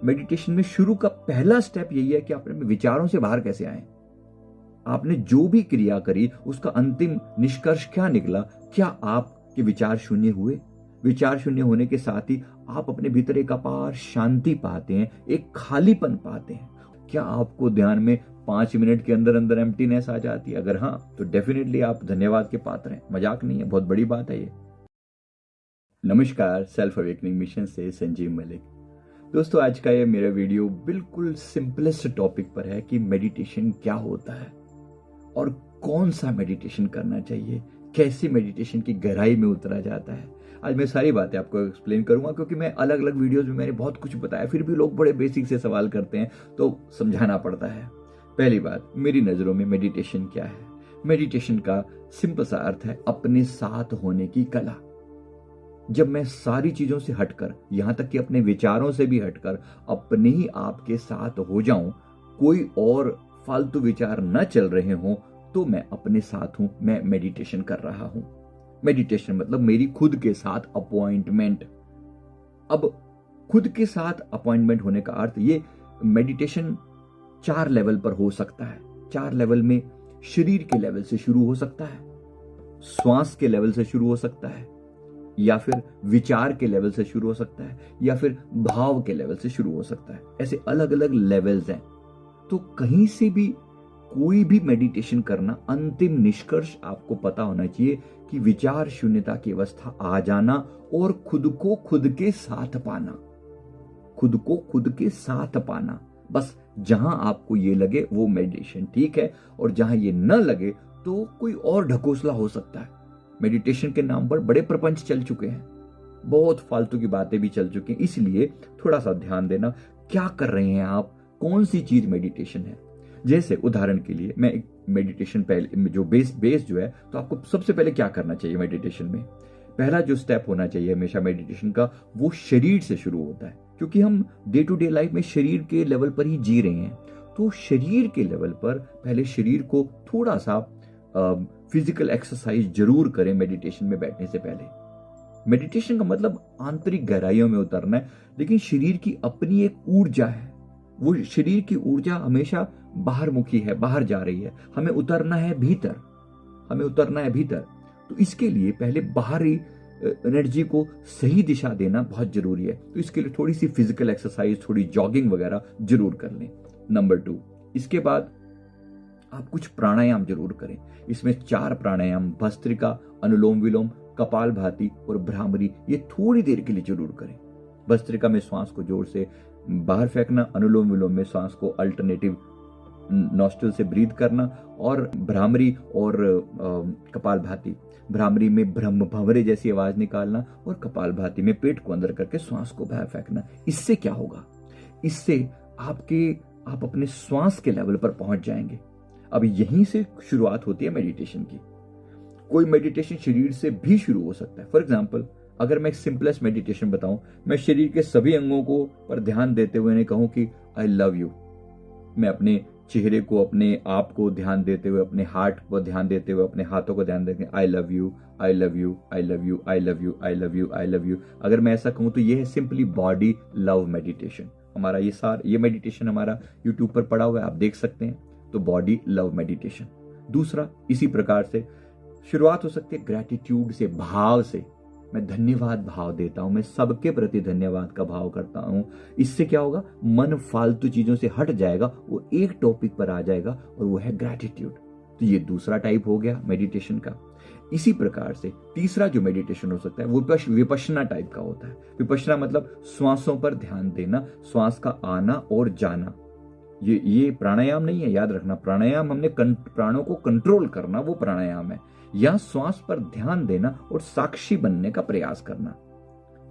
Meditation में शुरू का पहला स्टेप यही है कि आप अपने विचारों से बाहर कैसे आए। आपने जो भी क्रिया करी उसका अंतिम निष्कर्ष क्या निकला? क्या आपके विचार शून्य हुए? विचार शून्य होने के साथ ही आप अपने भीतर एक अपार शांति पाते हैं, एक खालीपन पाते हैं। क्या आपको ध्यान में 5 मिनट के अंदर अंदर एम्प्टीनेस आ जाती है? अगर हाँ, तो डेफिनेटली आप धन्यवाद के पात्र हैं। मजाक नहीं है, बहुत बड़ी बात है ये। नमस्कार, सेल्फ अवेकनिंग मिशन से संजीव मलिक। दोस्तों, आज का ये मेरा वीडियो बिल्कुल सिंपलेस्ट टॉपिक पर है कि मेडिटेशन क्या होता है और कौन सा मेडिटेशन करना चाहिए, कैसे मेडिटेशन की गहराई में उतरा जाता है। आज मैं सारी बातें आपको एक्सप्लेन करूंगा, क्योंकि मैं अलग अलग वीडियोस में मैंने बहुत कुछ बताया, फिर भी लोग बड़े बेसिक से सवाल करते हैं तो समझाना पड़ता है। पहली बात, मेरी नजरों में मेडिटेशन क्या है? मेडिटेशन का सिंपल सा अर्थ है अपने साथ होने की कला। जब मैं सारी चीजों से हटकर, यहां तक कि अपने विचारों से भी हटकर अपने ही आपके साथ हो जाऊं, कोई और फालतू विचार न चल रहे हों, तो मैं अपने साथ हूं, मैं मेडिटेशन कर रहा हूं। मेडिटेशन मतलब मेरी खुद के साथ अपॉइंटमेंट। अब खुद के साथ अपॉइंटमेंट होने का अर्थ ये, मेडिटेशन 4 लेवल पर हो सकता है। 4 लेवल में शरीर के लेवल से शुरू हो सकता है, श्वास के लेवल से शुरू हो सकता है, या फिर विचार के लेवल से शुरू हो सकता है, या फिर भाव के लेवल से शुरू हो सकता है। ऐसे अलग अलग लेवल्स हैं। तो कहीं से भी कोई भी मेडिटेशन करना, अंतिम निष्कर्ष आपको पता होना चाहिए कि विचार शून्यता की अवस्था आ जाना और खुद को खुद के साथ पाना। खुद को खुद के साथ पाना। बस जहां आपको ये लगे वो मेडिटेशन ठीक है, और जहां ये न लगे तो कोई और ढकोसला हो सकता है। मेडिटेशन के नाम पर बड़े प्रपंच चल चुके हैं, बहुत फालतू की बातें भी चल चुकी हैं। इसलिए थोड़ा सा ध्यान देना, क्या कर रहे हैं आप, कौन सी चीज मेडिटेशन है। जैसे उदाहरण के लिए मैं एक मेडिटेशन पहले जो बेस जो है, तो आपको सबसे पहले क्या करना चाहिए मेडिटेशन में? पहला जो स्टेप होना चाहिए हमेशा मेडिटेशन का, वो शरीर से शुरू होता है, क्योंकि हम डे टू डे लाइफ में शरीर के लेवल पर ही जी रहे हैं। तो शरीर के लेवल पर पहले शरीर को थोड़ा सा फिजिकल एक्सरसाइज जरूर करें मेडिटेशन में बैठने से पहले। मेडिटेशन का मतलब आंतरिक गहराइयों में उतरना है, लेकिन शरीर की अपनी एक ऊर्जा है। वो शरीर की ऊर्जा हमेशा बाहर मुखी है, बाहर जा रही है। हमें उतरना है भीतर, हमें उतरना है भीतर। तो इसके लिए पहले बाहरी एनर्जी को सही दिशा देना बहुत जरूरी है। तो इसके लिए थोड़ी सी फिजिकल एक्सरसाइज, थोड़ी जॉगिंग वगैरह जरूर कर लें। नंबर 2, इसके बाद आप कुछ प्राणायाम जरूर करें। इसमें 4 प्राणायाम, भस्त्रिका, अनुलोम विलोम, कपालभाति और भ्रामरी, ये थोड़ी देर के लिए जरूर करें। भस्त्रिका में श्वास को जोर से बाहर फेंकना, अनुलोम विलोम में श्वास को अल्टरनेटिव नॉस्ट्रिल से ब्रीथ करना, और भ्रामरी और कपालभाति, भ्रामरी में ब्रह्म भंवरे जैसी आवाज निकालना, और कपालभाति में पेट को अंदर करके श्वास को बाहर फेंकना। इससे क्या होगा? इससे आप अपने श्वास के लेवल पर पहुंच जाएंगे। अब यहीं से शुरुआत होती है मेडिटेशन की। कोई मेडिटेशन शरीर से भी शुरू हो सकता है। फॉर एग्जाम्पल, अगर मैं एक सिंपलेस्ट मेडिटेशन बताऊं, मैं शरीर के सभी अंगों को पर ध्यान देते हुए ने कहूं कि आई लव यू। मैं अपने चेहरे को, अपने आप को ध्यान देते हुए, अपने हार्ट को ध्यान देते हुए, अपने हाथों को ध्यान देते, I love you, I love you, I love you, I love you, I love you, I love you. अगर मैं ऐसा कहूं तो यह है सिंपली बॉडी लव मेडिटेशन। हमारा ये मेडिटेशन हमारा यूट्यूब पर पड़ा हुआ है, आप देख सकते हैं। तो बॉडी लव मेडिटेशन। दूसरा, इसी प्रकार से शुरुआत हो सकती है ग्रैटिट्यूड से, भाव से। मैं धन्यवाद भाव देता हूं, मैं सबके प्रति धन्यवाद का भाव करता हूं। इससे क्या होगा? मन फालतू चीजों से हट जाएगा, वो एक टॉपिक पर आ जाएगा, और वो है ग्रैटिट्यूड। तो ये दूसरा टाइप हो गया मेडिटेशन का। इसी प्रकार से तीसरा जो मेडिटेशन हो सकता है वो विपश्यना टाइप का होता है। विपश्यना मतलब श्वासों पर ध्यान देना, श्वास का आना और जाना। ये प्राणायाम नहीं है, याद रखना। प्राणायाम हमने प्राणों को कंट्रोल करना, वो प्राणायाम है। या श्वास पर ध्यान देना और साक्षी बनने का प्रयास करना।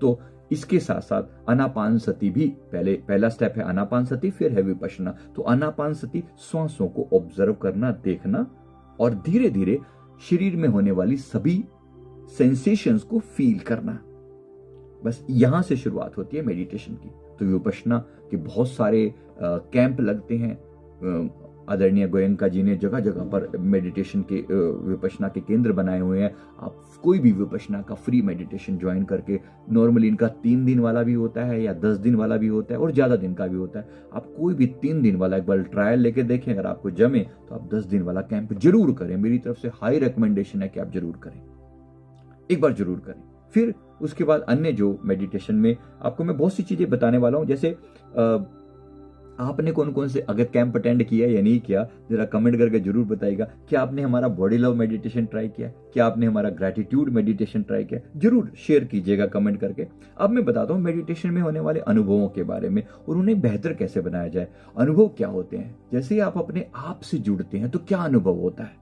तो इसके साथ साथ आनापानसति भी पहला स्टेप है आनापानसति, फिर है विपश्यना। तो आनापानसति श्वासों को ऑब्जर्व करना, देखना, और धीरे धीरे शरीर में होने वाली सभी सेंसेशंस को फील करना। बस यहां से शुरुआत होती है मेडिटेशन की। तो विपश्यना के बहुत सारे कैंप लगते हैं, आदरणीय गोयंका जी ने जगह जगह पर मेडिटेशन के विपश्यना के केंद्र बनाए हुए हैं। आप कोई भी विपश्यना का फ्री मेडिटेशन ज्वाइन करके, नॉर्मली इनका 3 दिन वाला भी होता है या 10 दिन वाला भी होता है और ज़्यादा दिन का भी होता है। आप कोई भी 3 दिन वाला एक बार ट्रायल लेके देखें, अगर आपको जमे तो आप 10 दिन वाला कैंप जरूर करें। मेरी तरफ से हाई रिकमेंडेशन है कि आप जरूर करें, एक बार जरूर करें। फिर उसके बाद अन्य जो मेडिटेशन में आपको मैं बहुत सी चीजें बताने वाला हूं, जैसे आपने कौन कौन से अगर कैंप अटेंड किया या नहीं किया, जरा कमेंट करके जरूर बताइएगा। क्या आपने हमारा बॉडी लव मेडिटेशन ट्राई किया, क्या आपने हमारा ग्रेटिट्यूड मेडिटेशन ट्राई किया, जरूर शेयर कीजिएगा कमेंट करके। अब मैं बताता हूं मेडिटेशन में होने वाले अनुभवों के बारे में और उन्हें बेहतर कैसे बनाया जाए। अनुभव क्या होते हैं, जैसे ही आप अपने आप से जुड़ते हैं तो क्या अनुभव होता है।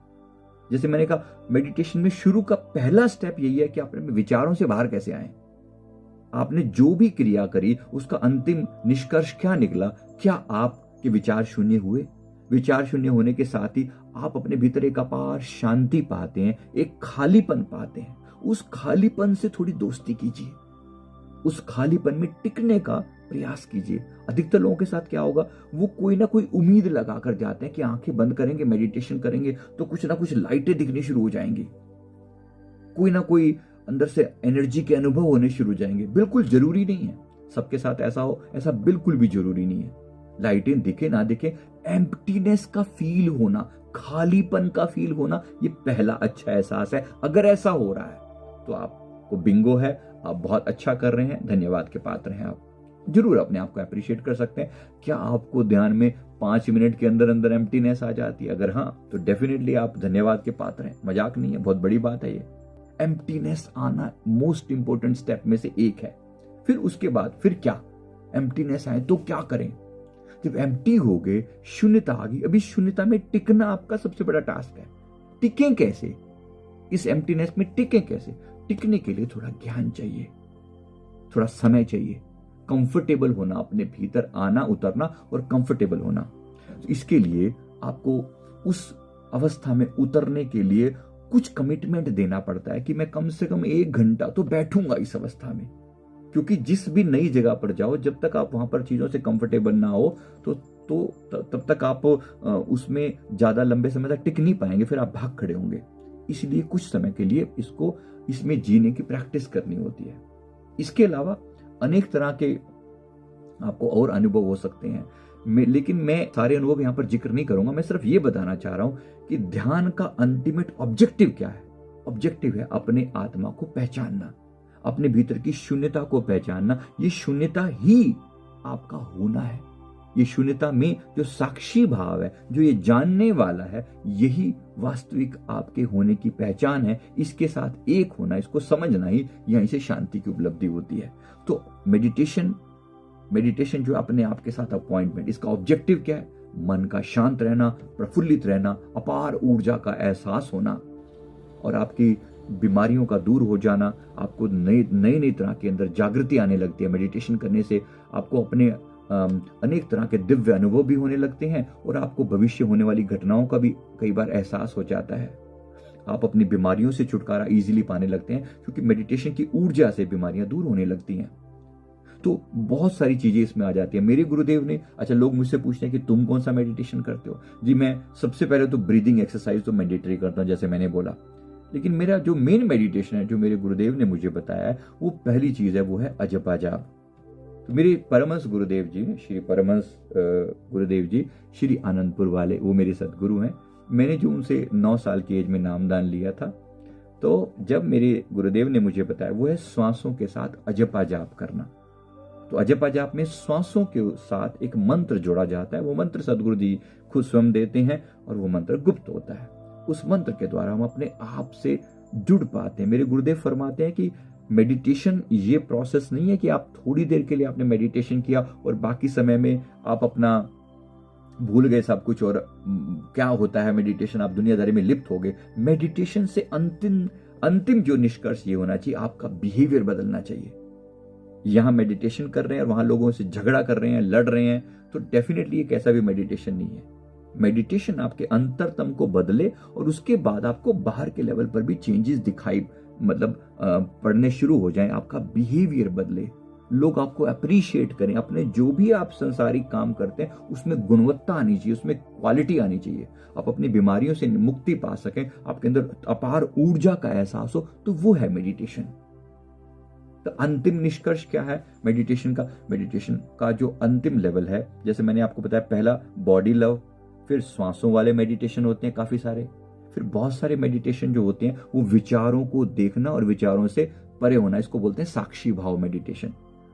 जैसे मैंने कहा, मेडिटेशन में शुरू का पहला स्टेप यही है कि आप अपने विचारों से बाहर कैसे आए। आपने जो भी क्रिया करी उसका अंतिम निष्कर्ष क्या निकला, क्या आपके विचार शून्य हुए। विचार शून्य होने के साथ ही आप अपने भीतर एक अपार शांति पाते हैं, एक खालीपन पाते हैं। उस खालीपन से थोड़ी दोस्ती कीजिए, उस खालीपन में टिकने का प्रयास कीजिए। अधिकतर लोगों के साथ क्या होगा, वो कोई ना कोई उम्मीद लगा कर जाते हैं कि आंखें बंद करेंगे, मेडिटेशन करेंगे तो कुछ ना कुछ लाइटें दिखनी शुरू हो जाएंगी, कोई ना कोई अंदर से एनर्जी के अनुभव होने शुरू हो जाएंगे। बिल्कुल जरूरी नहीं है सबके साथ ऐसा हो, ऐसा बिल्कुल भी जरूरी नहीं है। लाइटें दिखे ना दिखे, एम्प्टीनेस का फील होना, खालीपन का फील होना, ये पहला अच्छा एहसास है। अगर ऐसा हो रहा है तो आपको बिंगो है, आप बहुत अच्छा कर रहे हैं, धन्यवाद के पात्र हैं। आप जरूर अपने आप को अप्रिशिएट कर सकते हैं। क्या आपको ध्यान में 5 मिनट के अंदर अंदर एम्प्टीनेस आ जाती है? अगर हाँ, तो डेफिनेटली आप धन्यवाद के पात्र हैं, मजाक नहीं है, बहुत बड़ी बात है ये। एम्प्टीनेस आना मोस्ट इंपोर्टेंट स्टेप में से एक है। फिर उसके बाद फिर क्या, एम्प्टीनेस आए तो क्या करें। जब एम्प्टी हो गए, शून्यता आ गई, अभी शून्यता में टिकना आपका सबसे बड़ा टास्क है। टिकें कैसे, इस एम्प्टीनेस में टिकें कैसे? टिकने के लिए थोड़ा ज्ञान चाहिए, थोड़ा समय चाहिए, कंफर्टेबल होना, अपने भीतर आना, उतरना और कंफर्टेबल होना। इसके लिए आपको उस अवस्था में उतरने के लिए कुछ कमिटमेंट देना पड़ता है कि मैं कम से कम 1 घंटा तो बैठूंगा इस अवस्था में। क्योंकि जिस भी नई जगह पर जाओ, जब तक आप वहां पर चीजों से कंफर्टेबल ना हो तो तब तक आप उसमें ज्यादा लंबे समय तक टिक नहीं पाएंगे, फिर आप भाग खड़े होंगे। इसलिए कुछ समय के लिए इसमें जीने की प्रैक्टिस करनी होती है। इसके अलावा अनेक तरह के आपको और अनुभव हो सकते हैं, लेकिन मैं सारे अनुभव यहां पर जिक्र नहीं करूंगा। मैं सिर्फ ये बताना चाह रहा हूं कि ध्यान का अल्टीमेट ऑब्जेक्टिव क्या है। ऑब्जेक्टिव है अपने आत्मा को पहचानना, अपने भीतर की शून्यता को पहचानना। ये शून्यता ही आपका होना है। ये शून्यता में जो साक्षी भाव है, जो ये जानने वाला है, यही वास्तविक आपके होने की पहचान है। इसके साथ एक होना, इसको समझना ही यहीं से शांति की उपलब्धि होती है। तो मेडिटेशन जो अपने आप के साथ अपॉइंटमेंट, इसका ऑब्जेक्टिव क्या है? मन का शांत रहना, प्रफुल्लित रहना, अपार ऊर्जा का एहसास होना और आपकी बीमारियों का दूर हो जाना। आपको नई तरह के अंदर जागृति आने लगती है। मेडिटेशन करने से आपको अपने अनेक तरह के दिव्य अनुभव भी होने लगते हैं और आपको भविष्य होने वाली घटनाओं का भी कई बार एहसास हो जाता है। आप अपनी बीमारियों से छुटकारा इजीली पाने लगते हैं, क्योंकि मेडिटेशन की ऊर्जा से बीमारियां दूर होने लगती हैं। तो बहुत सारी चीजें इसमें आ जाती है। मेरे गुरुदेव ने, अच्छा लोग मुझसे पूछते हैं कि तुम कौन सा मेडिटेशन करते हो? जी, मैं सबसे पहले तो ब्रीदिंग एक्सरसाइज तो मैंडेटरी करता हूं, जैसे मैंने बोला। लेकिन मेरा जो मेन मेडिटेशन है, जो मेरे गुरुदेव ने मुझे बताया है, वो पहली चीज है, वो है अजपा जाप। तो मेरे परमहंस गुरुदेव जी, श्री परमहंस गुरुदेव जी श्री आनंदपुर वाले, वो मेरे सदगुरु हैं। मैंने जो उनसे 9 साल की एज में नामदान लिया था, तो जब मेरे गुरुदेव ने मुझे बताया, वो है श्वासों के साथ अजपा जाप करना। तो अजपा जाप में श्वासों के साथ एक मंत्र जोड़ा जाता है। वो मंत्र सदगुरु जी खुद स्वयं देते हैं और वो मंत्र गुप्त होता है। उस मंत्र के द्वारा हम अपने आप से जुड़ पाते हैं। मेरे गुरुदेव फरमाते हैं कि मेडिटेशन ये प्रोसेस नहीं है कि आप थोड़ी देर के लिए आपने मेडिटेशन किया और बाकी समय में आप अपना भूल गए सब कुछ और क्या होता है मेडिटेशन, आप दुनियादारी में लिप्त हो गए। मेडिटेशन से अंतिम जो निष्कर्ष ये होना चाहिए, आपका बिहेवियर बदलना चाहिए। यहां मेडिटेशन कर रहे हैं और वहां लोगों से झगड़ा कर रहे हैं, लड़ रहे हैं, तो डेफिनेटली एक ऐसा भी मेडिटेशन नहीं है। मेडिटेशन आपके अंतरतम को बदले और उसके बाद आपको बाहर के लेवल पर भी चेंजेस दिखाई, मतलब पड़ने शुरू हो जाएं, आपका बिहेवियर बदले, लोग आपको अप्रिशिएट करें, अपने जो भी आप संसारिक काम करते हैं उसमें गुणवत्ता आनी चाहिए, उसमें क्वालिटी आनी चाहिए, आप अपनी बीमारियों से मुक्ति पा सकें, आपके अंदर अपार ऊर्जा का एहसास हो, तो वो है मेडिटेशन। तो अंतिम निष्कर्ष क्या है मेडिटेशन का? मेडिटेशन का जो अंतिम लेवल है, जैसे मैंने आपको बताया, पहला बॉडी लव, फिर श्वासों वाले मेडिटेशन होते हैं काफी सारे, फिर बहुत सारे मेडिटेशन जो होते हैं वो विचारों को देखना और विचारों से परे होना, इसको बोलते हैं साक्षी भाव मेडिटेशन।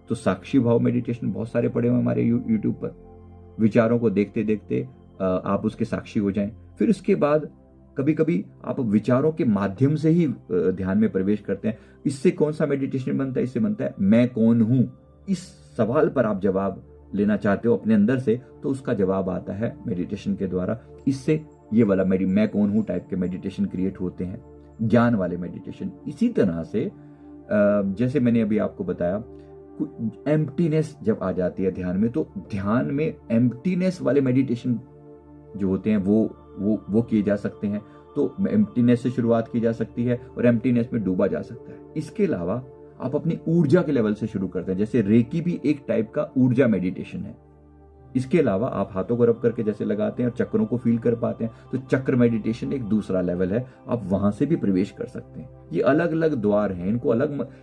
तो साक्षी भाव मेडिटेशन बहुत सारे पड़े हुए हमारे यूट्यूब पर, विचारों को देखते देखते आप उसके साक्षी हो जाएं। फिर उसके बाद कभी कभी आप विचारों के माध्यम से ही ध्यान में प्रवेश करते हैं। इससे कौन सा मेडिटेशन बनता है? इससे बनता है मैं कौन हूं। इस सवाल पर आप जवाब लेना चाहते हो अपने अंदर से, तो उसका जवाब आता है मेडिटेशन के द्वारा। इससे ये वाला मैं कौन हूं टाइप के मेडिटेशन क्रिएट होते हैं, ज्ञान वाले मेडिटेशन। इसी तरह से जैसे मैंने अभी आपको बताया, एम्प्टीनेस जब आ जाती है ध्यान में, तो ध्यान में एम्प्टीनेस वाले मेडिटेशन जो होते हैं वो किए जा सकते हैं। तो एम्प्टीनेस से शुरुआत की जा सकती है और एम्प्टीनेस में डूबा जा सकता है। इसके अलावा आप अपनी ऊर्जा के लेवल से शुरू करते हैं, जैसे रेकी भी एक टाइप का ऊर्जा मेडिटेशन है। इसके अलावा आप हाथों को रब करके जैसे लगाते हैं और चक्रों को फील कर पाते हैं, तो चक्र मेडिटेशन एक दूसरा लेवल है, आप वहां से भी प्रवेश कर सकते हैं। ये अलग अलग द्वार हैं,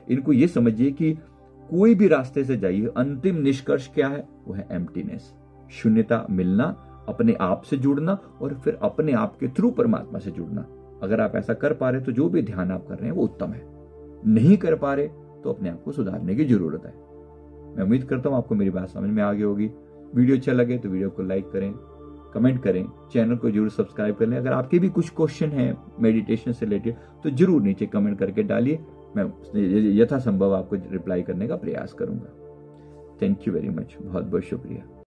इनको ये समझिए कि कोई भी रास्ते से जाइए, अंतिम निष्कर्ष क्या है? वो है एम्प्टीनेस, शून्यता मिलना, अपने आप से जुड़ना और फिर अपने आप के थ्रू परमात्मा से जुड़ना। अगर आप ऐसा कर पा रहे तो जो भी ध्यान आप कर रहे हैं वो उत्तम है। नहीं कर पा रहे तो अपने आप को सुधारने की जरूरत है। मैं उम्मीद करता हूं आपको मेरी बात समझ में आ गई होगी। वीडियो अच्छा लगे तो वीडियो को लाइक करें, कमेंट करें, चैनल को जरूर सब्सक्राइब कर लें। अगर आपके भी कुछ क्वेश्चन हैं मेडिटेशन से रिलेटेड तो जरूर नीचे कमेंट करके डालिए, मैं यथासंभव आपको रिप्लाई करने का प्रयास करूंगा। थैंक यू वेरी मच, बहुत बहुत शुक्रिया।